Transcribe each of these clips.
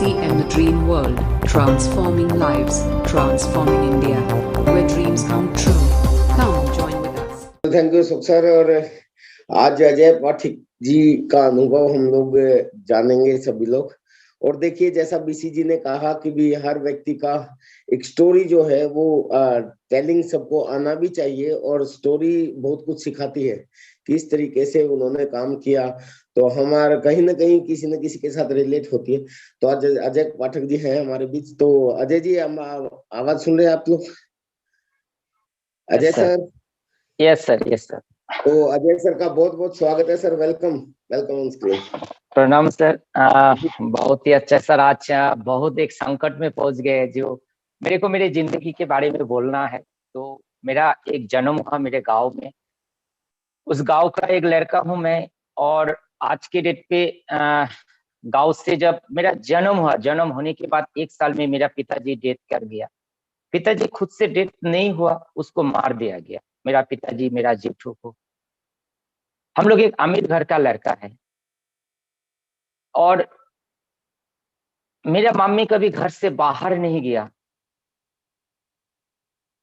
BCM the Dream World, transforming lives, transforming India, where dreams come true. Come join with us. Thank you सुख sir. और आज अजय पाठक जी का अनुभव हम लोग जानेंगे सभी लोग। और देखिए, जैसा बीसी जी ने कहा कि भी हर व्यक्ति का एक स्टोरी जो है वो टेलिंग सबको आना भी चाहिए, और स्टोरी बहुत कुछ सिखाती है किस तरीके से उन्होंने काम किया, तो हमारा कहीं ना कहीं किसी न किसी के साथ रिलेट होती है। तो आज अजय पाठक जी हैं हमारे बीच। तो अजय जी, हम आवाज सुन रहे हैं आप लोग? Ajay sir. Yes sir, yes sir. तो अजय सर का बहुत बहुत स्वागत है sir. Welcome, welcome on screen. प्रणाम सर। बहुत ही अच्छा सर। आज बहुत एक संकट में पहुंच गए जो मेरे को मेरे जिंदगी के बारे में बोलना है। तो मेरा एक जन्म हुआ मेरे गांव में। उस गांव का एक लड़का हूं मैं। और आज के डेट पे गांव से जब मेरा जन्म हुआ, जन्म होने के बाद 1 साल में मेरा पिताजी डेथ कर गया। पिताजी खुद से डेथ नहीं हुआ, उसको मार दिया गया। मेरा पिताजी मेरा जेठू को। हम लोग एक अमीर घर का लड़का है। और मेरा मम्मी कभी घर से बाहर नहीं गया।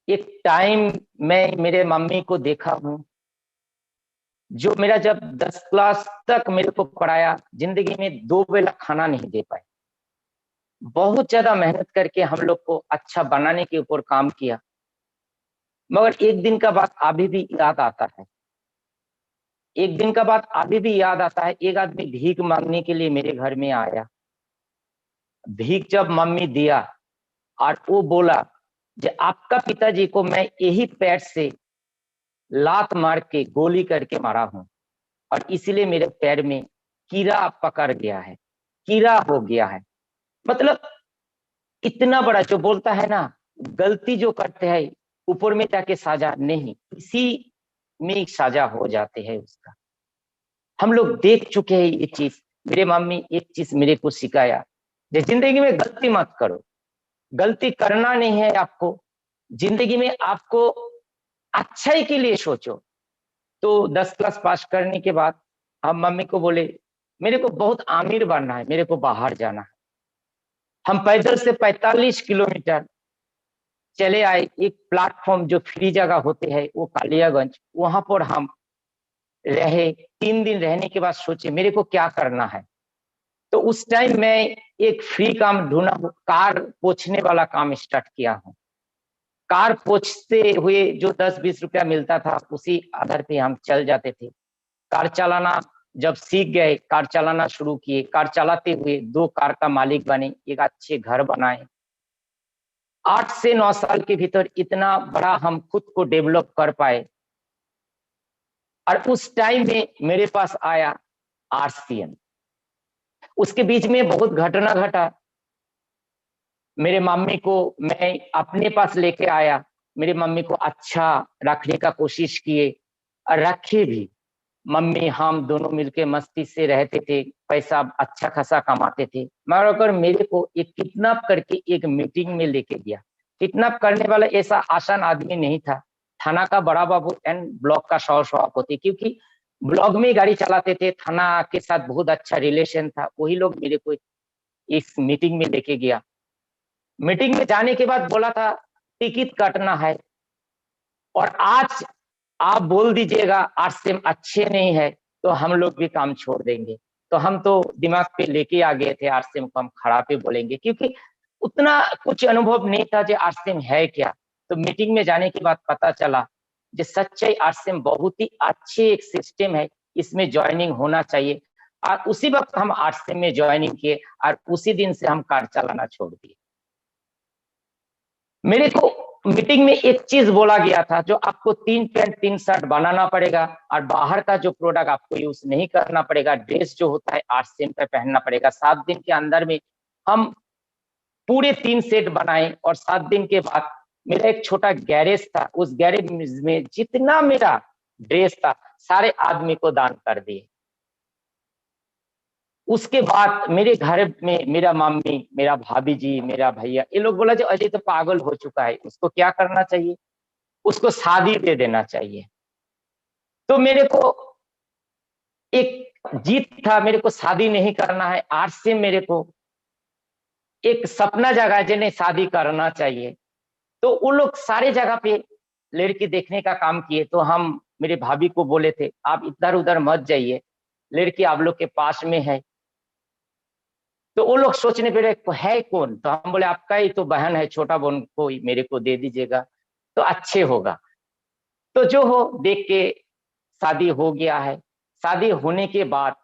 एक टाइम मैं मेरे मम्मी को देखा हूं, जो मेरा जब 10 क्लास तक मेरे को पढ़ाया, जिंदगी में 2 वेला खाना नहीं दे पाए। बहुत ज्यादा मेहनत करके हम लोग को अच्छा बनाने के ऊपर काम किया। मगर एक दिन का बात अभी भी याद आता है। एक दिन का बात अभी भी याद आता है। एक आदमी भीख मांगने के लिए मेरे घर में आया। भीख जब मम्मी दिया और वो बोला कि आपका पिताजी को मैं यही पैर से लात मार के गोली करके मारा हूं, और इसीलिए मेरे पैर में कीड़ा पकड़ गया है, कीड़ा हो गया है। मतलब इतना बड़ा जो बोलता है ना, गलती जो करते हैं ऊपर में जाके साजा नहीं, इसी में एक साजा हो जाते हैं उसका। हम लोग देख चुके हैं ये चीज। मेरे मम्मी एक चीज मेरे को सिखाया, जिंदगी में गलती मत करो। गलती करना नहीं है आपको, जिंदगी में आपको अच्छाई के लिए सोचो। तो 10 क्लास पास करने के बाद हम मम्मी को बोले मेरे को बहुत अमीर बनना है, मेरे को बाहर जाना है। हम पैदल से 45 किलोमीटर चले आए। एक प्लेटफॉर्म जो फ्री जगह होते हैं वो कालियागंज, वहां पर हम रहे। 3 दिन रहने के बाद सोचे मेरे को क्या करना है। तो उस टाइम मैं एक फ्री काम ढूंढा, कार पोछने वाला काम स्टार्ट किया हूँ। कार पोछते हुए जो 10-20 रुपया मिलता था, उसी आधार पे हम चल जाते थे। कार चलाना जब सीख गए, कार चलाना शुरू किए। कार चलाते हुए 2 कार का मालिक बने, एक अच्छे घर बनाए। 8 से 9 साल के भीतर इतना बड़ा हम खुद को डेवलप कर पाए। और उस टाइम में मेरे पास आया आरसीएम। उसके बीच में बहुत घटना घटा। मेरे मम्मी को मैं अपने पास लेके आया। मेरी मम्मी को अच्छा रखने का कोशिश किए और रखे भी। मम्मी हम दोनों मिलके मस्ती से रहते थे, पैसा अच्छा खासा कमाते थे। मगर अगर मेरे को एक किडनैप करके एक मीटिंग में लेके गया। किडनैप करने वाला ऐसा आसान आदमी नहीं था। थाना का बड़ा बाबू एंड ब्लॉक का सभापति, क्योंकि ब्लॉक में गाड़ी चलाते थे, थाना के साथ बहुत अच्छा रिलेशन था। वही लोग मेरे को इस मीटिंग में लेके गया। मीटिंग में जाने के बाद बोला था टिकट काटना है, और आज आप बोल दीजिएगा आरसीएम अच्छे नहीं है तो हम लोग भी काम छोड़ देंगे। तो हम तो दिमाग पे लेके आ गए थे आरसीएम को हम खड़ा पे बोलेंगे, क्योंकि उतना कुछ अनुभव नहीं था जो आरसीएम है क्या। तो मीटिंग में जाने के बाद पता चला जो सच्चाई आरसीएम बहुत ही अच्छे एक सिस्टम है, इसमें ज्वाइनिंग होना चाहिए। और उसी वक्त हम आरसीएम में ज्वाइनिंग किए और उसी दिन से हम कार चलाना छोड़ दिए। मेरे को मीटिंग में एक चीज बोला गया था, जो आपको 3 पैंट 3 शर्ट बनाना पड़ेगा और बाहर का जो प्रोडक्ट आपको यूज नहीं करना पड़ेगा। ड्रेस जो होता है आरसीएम पे पहनना पड़ेगा। 7 दिन के अंदर में हम पूरे 3 सेट बनाए। और 7 दिन के बाद मेरा एक छोटा गैरेज था, उस गैरेज में जितना मेरा ड्रेस था सारे आदमी को दान कर दिए। उसके बाद मेरे घर में मेरा मम्मी, मेरा भाभी जी, मेरा भैया, ये लोग बोला जो अजय तो पागल हो चुका है, उसको क्या करना चाहिए, उसको शादी दे देना चाहिए। तो मेरे को एक जीत था, मेरे को शादी नहीं करना है। आरसीएम मेरे को एक सपना जगह जिन्हें शादी करना चाहिए, तो वो लोग सारे जगह पे लड़की देखने का काम किए। तो हम मेरे भाभी को बोले थे आप इधर उधर मत जाइए, लड़की आप लोग के पास में है। तो वो लोग सोचने पे है कौन, तो हम बोले आपका ही तो बहन है, छोटा बहन को मेरे को दे दीजिएगा तो अच्छे होगा। तो जो हो देख के शादी हो गया है। शादी होने के बाद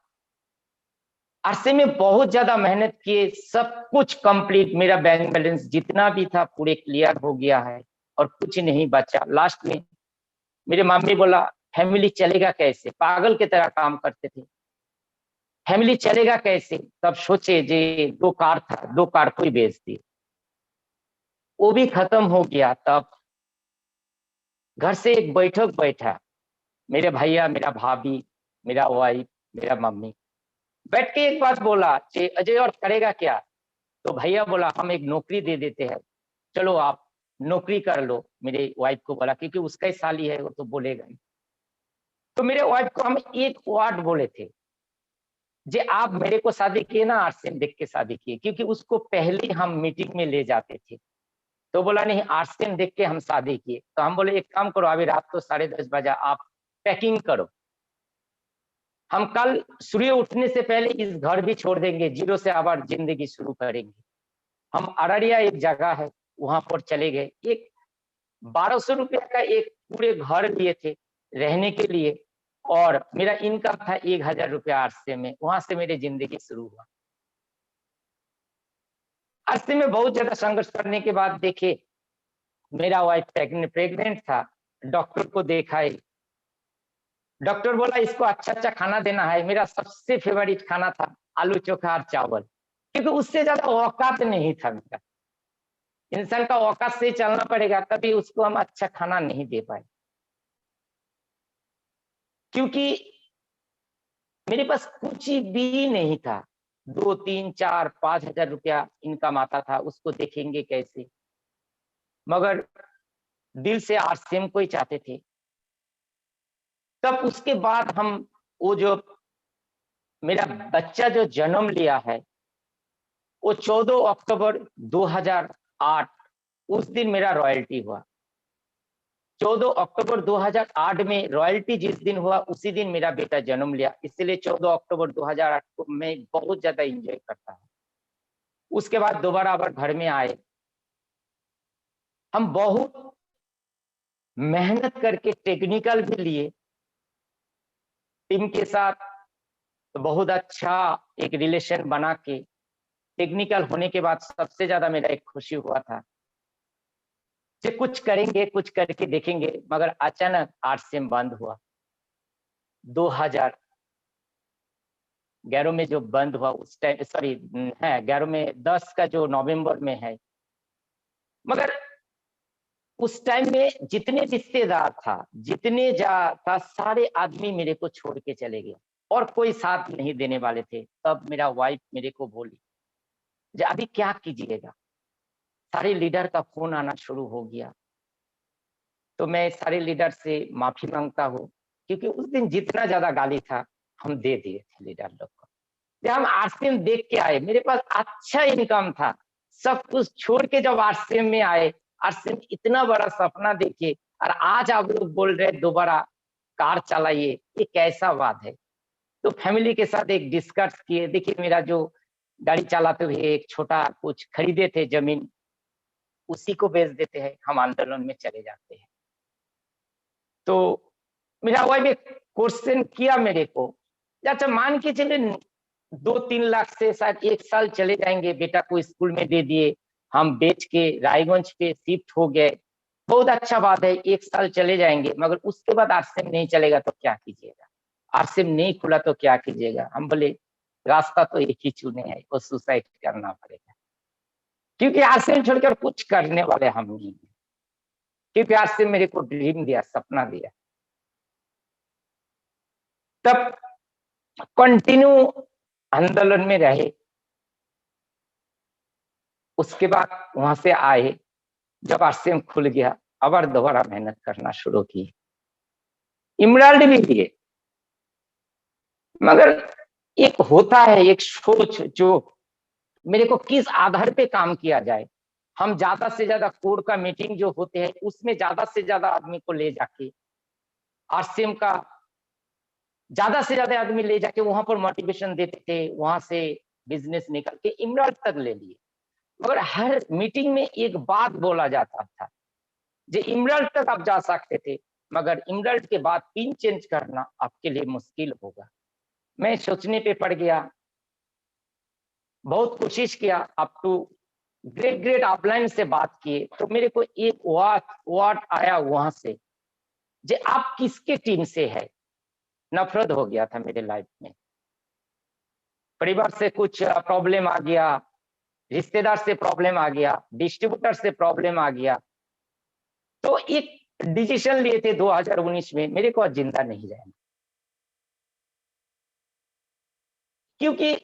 अरसे में बहुत ज्यादा मेहनत किए, सब कुछ कंप्लीट, मेरा बैंक बैलेंस जितना भी था पूरे क्लियर हो गया है और कुछ नहीं बचा। लास्ट में मेरे मम्मी बोला फैमिली चलेगा कैसे, पागल की तरह काम करते थे, फैमिली चलेगा कैसे। तब सोचे जे 2 कार था, 2 कार को ही बेच दी, वो भी खत्म हो गया। तब घर से एक बैठक बैठा, मेरे भैया, मेरा भाभी, मेरा वाइफ, मेरा मम्मी बैठ के एक बात बोला कि अजय और करेगा क्या। तो भैया बोला हम एक नौकरी दे देते हैं, चलो आप नौकरी कर लो। मेरे वाइफ को बोला क्योंकि उसका ही साली है, वो तो बोलेगा ही। तो मेरे वाइफ को हम एक वर्ड बोले थे, जे आप मेरे को शादी किए ना आर्ट्स देख के शादी किए, क्योंकि उसको पहले हम मीटिंग में ले जाते थे। तो बोला नहीं आर्ट्स देख के हम शादी किए। तो हम बोले एक काम करो, अभी रात को 10:30 बजा, आप पैकिंग करो, हम कल सूर्य उठने से पहले इस घर भी छोड़ देंगे, जीरो से आबाद जिंदगी शुरू करेंगे। हम अररिया एक जगह है वहां पर चले गए, एक 1200 रुपया का एक पूरे घर लिए थे रहने के लिए, और मेरा इनकम था 1000 रुपया आरसे में। वहां से मेरी जिंदगी शुरू हुआ। आरसे में बहुत ज्यादा संघर्ष करने के बाद देखे मेरा वाइफ प्रेग्नेंट था, डॉक्टर को दिखाए, डॉक्टर बोला इसको अच्छा अच्छा खाना देना है। मेरा सबसे फेवरेट खाना था आलू चोखा और चावल, क्योंकि उससे ज्यादा औकात नहीं था मेरा। इंसान का औकात से चलना पड़ेगा, कभी उसको हम अच्छा खाना नहीं दे पाए, क्योंकि मेरे पास कुछ भी नहीं था। 2 3 4 5 हजार रुपया इनकम आता था, उसको देखेंगे कैसे। मगर दिल से आरसीएम को ही चाहते थे। तब उसके बाद हम वो जो मेरा बच्चा जो जन्म लिया है, वो 14 अक्टूबर 2008 उस दिन मेरा रॉयल्टी हुआ। 14 अक्टूबर 2008 में रॉयल्टी जिस दिन हुआ उसी दिन मेरा बेटा जन्म लिया, इसलिए 14 अक्टूबर 2008 को मैं बहुत ज्यादा एंजॉय करता हूँ। उसके बाद दोबारा आবার घर में आए, हम बहुत मेहनत करके टेक्निकल भी लिए, टीम के साथ बहुत अच्छा एक रिलेशन बना के टेक्निकल होने के बाद सबसे ज्यादा मेरा एक खुशी हुआ था कि कुछ करेंगे, कुछ करके देखेंगे। मगर अचानक आरसीएम बंद हुआ। 2011 में जो बंद हुआ उस टाइम, सॉरी है 11 में 10 का जो नवंबर में है। मगर उस टाइम में जितने रिश्तेदार था, जितने था, सारे आदमी मेरे को छोड़ के चले गए और कोई साथ नहीं देने वाले थे। तब मेरा वाइफ मेरे को बोली जे अभी क्या कीजिएगा। सारे लीडर का फोन आना शुरू हो गया। तो मैं सारे लीडर से माफी मांगता हूँ, क्योंकि उस दिन जितना ज्यादा गाली था हम दे दिए थे लीडर लोग को। जब हम आरसीएम देख के आए, मेरे पास अच्छा इनकम था, सब कुछ छोड़ के जब आरसीएम में आए, आरसीएम इतना बड़ा सपना देखे, और आज आप लोग बोल रहे दोबारा कार चलाइए, ये कैसा बात है। तो फैमिली के साथ एक डिस्कस किए, देखिए मेरा जो गाड़ी चलाते हुए एक छोटा कुछ खरीदे थे जमीन, उसी को बेच देते हैं, हम आंदोलन में चले जाते हैं। तो मेरा वाइफ एक क्वेश्चन किया मेरे को, अच्छा मान के चले 2-3 लाख से शायद 1 साल चले जाएंगे, बेटा को स्कूल में दे दिए, हम बेच के रायगंज पे शिफ्ट हो गए, बहुत अच्छा बात है, 1 साल चले जाएंगे। मगर उसके बाद आरसीएम नहीं चलेगा तो क्या कीजिएगा, आरसीएम नहीं खुला तो क्या कीजिएगा। हम बोले रास्ता तो एक ही चुने है, वो सुसाइड करना पड़ेगा, क्योंकि आरसीएम छोड़कर कुछ करने वाले हम नहीं है। क्योंकि आरसीएम मेरे को ड्रीम दिया, सपना दिया। तब कंटिन्यू आंदोलन में रहे। उसके बाद वहां से आए, जब आरसीएम खुल गया, अबर दोबारा मेहनत करना शुरू की, इमराल्ड भी दिए। मगर एक होता है एक सोच जो मेरे को किस आधार पे काम किया जाए। हम ज्यादा से ज्यादा कोर का मीटिंग जो होते हैं उसमें ज्यादा से ज्यादा आदमी को ले जाके, आरसीएम का ज्यादा से ज्यादा आदमी ले जाके वहां पर मोटिवेशन देते थे, वहां से बिजनेस निकल के इमराल्ड तक ले लिए। मगर हर मीटिंग में एक बात बोला जाता था, जो इमराल्ड तक आप जा सकते थे, मगर इमराल्ड के बाद पिन चेंज करना आपके लिए मुश्किल होगा। मैं सोचने पे पड़ गया, बहुत कोशिश किया, up to great great offline से बात किए, तो मेरे को एक वाट आया वहां से, जे आप किसके टीम से है। नफरत हो गया था मेरे लाइफ में, परिवार से कुछ प्रॉब्लम आ गया, रिश्तेदार से प्रॉब्लम आ गया, डिस्ट्रीब्यूटर से प्रॉब्लम आ गया। तो एक डिसीजन लिए थे 2019 में, मेरे को आज जिंदा नहीं रहना, क्योंकि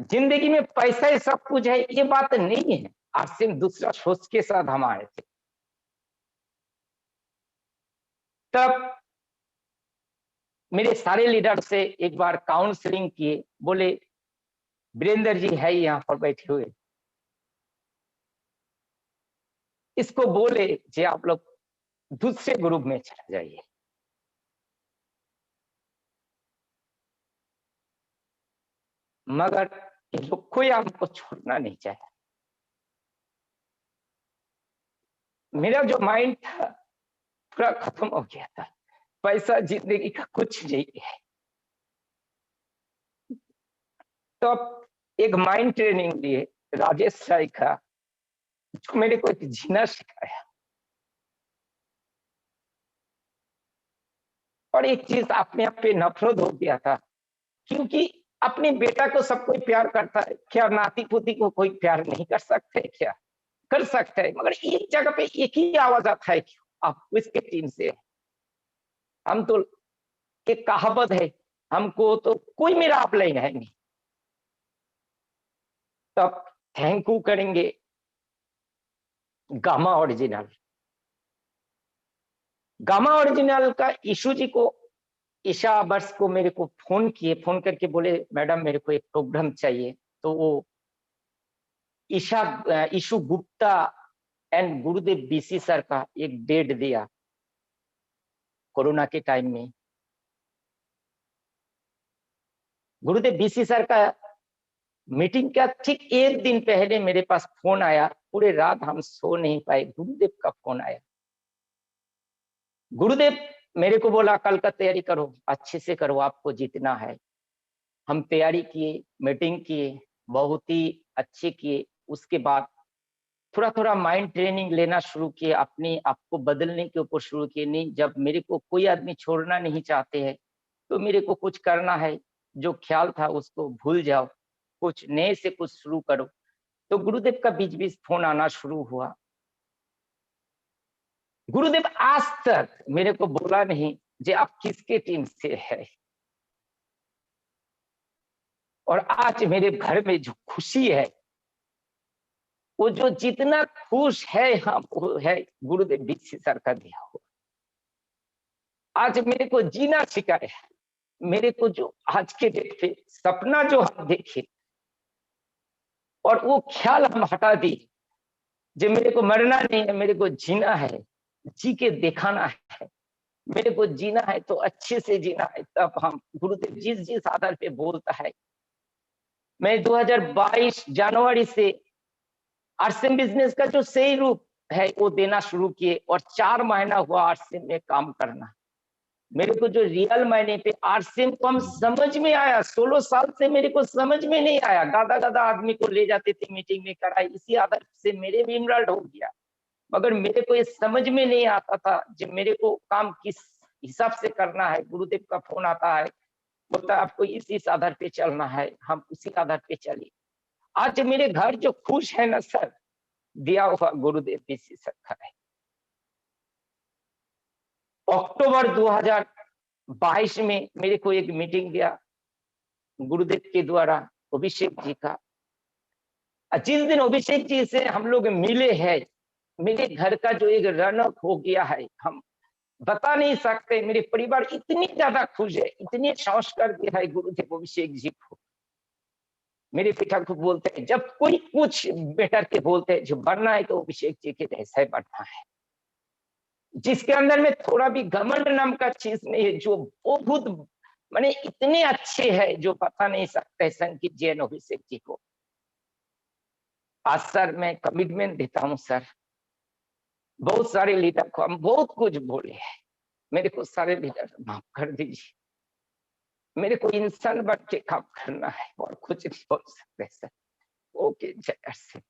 जिंदगी में पैसा ही सब कुछ है ये बात नहीं है। आज से दूसरा सोच के साथ हम आए थे। तब मेरे सारे लीडर से एक बार काउंसलिंग किए, बोले वीरेंद्र जी है यहाँ पर बैठे हुए, इसको बोले जे आप लोग दूसरे ग्रुप में चले जाइए। मगर कोई आपको छोड़ना नहीं चाहे। मेरा जो माइंड था पूरा खत्म हो गया था, पैसा जिंदगी का कुछ नहीं है। तो अब एक माइंड ट्रेनिंग लिए राजेश राय का, जो मेरे को एक जीना सिखाया। और एक चीज अपने आप पे नफरत हो गया था, क्योंकि अपने बेटा को सब कोई प्यार करता है, क्या नाती पोती को कोई प्यार नहीं कर सकते? क्या कर सकते हैं? मगर एक जगह पे एक ही आवाज आता है, क्यों आप इसके टीम से? हम तो, एक कहावत है, हमको तो कोई मेरा अपलाइन है नहीं। तब थैंक यू करेंगे गामा ओरिजिनल। गामा ओरिजिनल का ईशू जी को, ईशा वर्ष को मेरे को फोन किए, फोन करके बोले मैडम मेरे को एक प्रोग्राम चाहिए। तो वो issue Gupta and Gurudev BC sir का एक डेट दिया कोरोना के टाइम में। गुरुदेव बीसी सर का मीटिंग का ठीक एक दिन पहले मेरे पास फोन आया, पूरे रात हम सो नहीं पाए, गुरुदेव का फोन आया। गुरुदेव मेरे को बोला कल का तैयारी करो, अच्छे से करो, आपको जीतना है। हम तैयारी किए, मीटिंग किए, बहुत ही अच्छे किए। उसके बाद थोड़ा थोड़ा माइंड ट्रेनिंग लेना शुरू किए, अपने आप को बदलने के ऊपर शुरू किए। नहीं, जब मेरे को कोई आदमी छोड़ना नहीं चाहते हैं तो मेरे को कुछ करना है, जो ख्याल था उसको भूल जाओ, कुछ नए से कुछ शुरू करो। तो गुरुदेव का बीच बीच फोन आना शुरू हुआ। गुरुदेव आज तक मेरे को बोला नहीं जे आप किसके टीम से है। और आज मेरे घर में जो खुशी है, वो जो जितना खुश है हम, वो है गुरुदेव बीसी सर का दिया हुआ। आज मेरे को जीना सिखाया, मेरे को जो आज के डेट पे सपना जो हम देखे और वो ख्याल हम हटा दी, जो मेरे को मरना नहीं है, मेरे को जीना है, जी के दिखाना है, मेरे को जीना है तो अच्छे से जीना है। तब हम गुरुदेव जिस आधार पे बोलता है, मैं 2022 जनवरी से आरसीएम बिजनेस का जो सही रूप है वो देना शुरू किए, और 4 महीना हुआ आरसीएम में काम करना। मेरे को जो रियल मायने पे आरसीएम को हम समझ में आया, 16 साल से मेरे को समझ में नहीं आया। गादा गादा आदमी को ले जाते थे मीटिंग में कराई, इसी आधार से मेरे भी इमराल्ड हो गया। मगर मेरे को ये समझ में नहीं आता था जब मेरे को काम किस हिसाब से करना है। गुरुदेव का फोन आता है, बोलता है आपको इस आधार पे चलना है, हम उसी आधार पे चलिए। आज मेरे घर जो खुश है ना सर, दिया हुआ गुरुदेव बीसी सर का है। अक्टूबर 2022 में मेरे को एक मीटिंग दिया गुरुदेव के द्वारा अभिषेक जी का। जिस दिन अभिषेक जी से हम लोग मिले हैं, मेरे घर का जो एक रौनक हो गया है, हम बता नहीं सकते। मेरे परिवार इतनी ज्यादा खुश है, इतने संस्कार दिया है गुरुदेव अभिषेक जी को। मेरे पिता को बोलते हैं, जब कोई कुछ बेटर के बोलते हैं, जो बढ़ना है तो अभिषेक जी के जैसा ही बढ़ना है, जिसके अंदर में थोड़ा भी घमंड नाम का चीज नहीं है, जो बहुत माने इतने अच्छे है जो बता नहीं सकते संकीर्त जी और अभिषेक जी को। आज सर मैं कमिटमेंट देता हूँ सर, बहुत सारे लीडर को हम बहुत कुछ बोले हैं, मेरे को सारे लीडर माफ कर दीजिए, मेरे को इंसान बन के काम करना है और कुछ नहीं बोल सकते सर। ओके, जय Singh.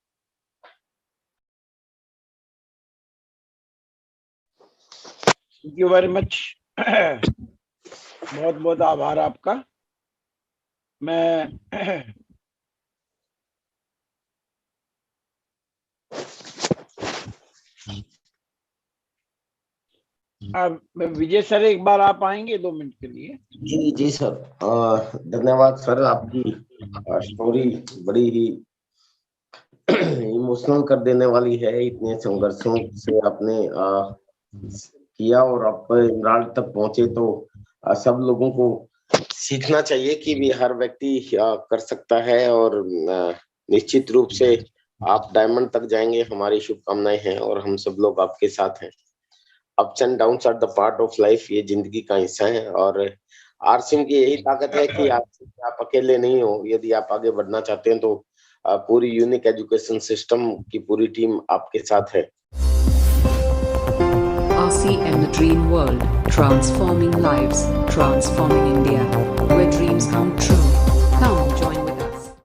Thank you very much. बहुत बहुत आभार आपका। मैं अब विजय सर एक बार आप आएंगे 2 मिनट के लिए? जी जी सर, धन्यवाद सर, आपकी स्टोरी बड़ी ही इमोशनल कर देने वाली है। इतने संघर्षों से आपने किया और आप इमरान तक पहुंचे, तो सब लोगों को सीखना चाहिए कि भी हर व्यक्ति कर सकता है, और निश्चित रूप से आप डायमंड तक जाएंगे, हमारी शुभकामनाएं हैं और हम सब लोग आपके साथ हैं। Ups and downs are the part of life, ये जिंदगी का हिस्सा है, और आरसीएम की यही ताकत है कि आप अकेले नहीं हो। यदि आप आगे बढ़ना चाहते हैं तो पूरी यूनिक एजुकेशन सिस्टम की पूरी टीम आपके साथ है। RCM, the dream world, transforming lives, transforming India, where dreams come true.